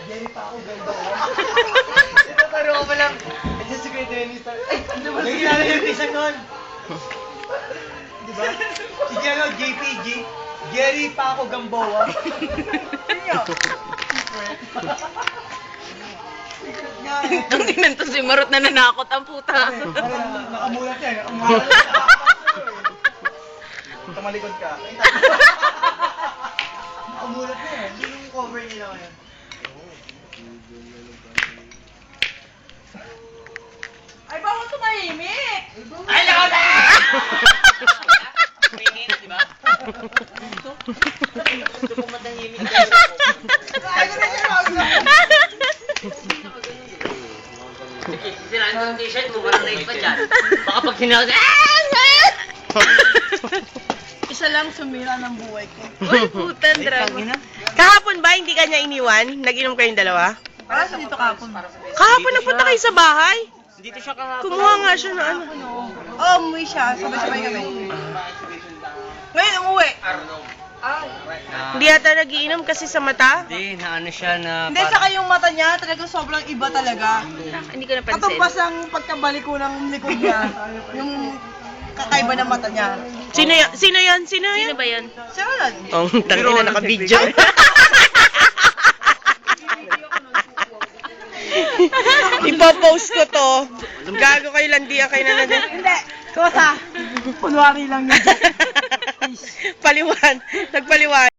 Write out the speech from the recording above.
Jerry pa ako ganda. Ito taro ko pa lang. Ito si Kuya Dennis. Ay, ano ba? Nagkilala yung isa nun. Diba? Sige ano, JPG. Jerry pa ako Gamboa. Nung tinanto si Marot na nanakot ang puta. Nakamulat yan. Nakamulat. Tumalikod ka. Nakamulat na yan. Sino yung cover nila ngayon? Ay, bawal tumahimik! Ay, nakaw na! Tumingin, di ba? Gusto ko matahimik ka. Ay, ko na siya, wag na. Siraan yung t-shirt mo, parang naik pa dyan. Baka pag sinakot, Isa lang sumira ng buhay ko. Uy, putan, drama. Kahapon ba, hindi ka niya iniwan? Nag-inom kayong dalawa? Para sa dito kapon. Kahapon nagpunta kayo sa bahay? dito siya kahapon. Kumuha nga siya na ano. Oo, umuwi siya. Sabay-sabay kami. Ngayon, umuwi. Hindi yata nagiinom kasi sa mata? Hindi, na ano siya na Hindi, saka yung mata niya, talagang sobrang iba talaga. Hindi ko napansin. Katumbas ang pagkabalik ko ng likod niya. Yung kakaiba ng mata niya. Sino yan? Sino yan? Sino yan? Sino ba yan? Si Ronald. Oh, tangin na naka-video. Ipopost ko to. Gago kayo landiya kayo na natin. Hindi. Kosa. Kunwari lang yun. Paliwan. Nagpaliwan.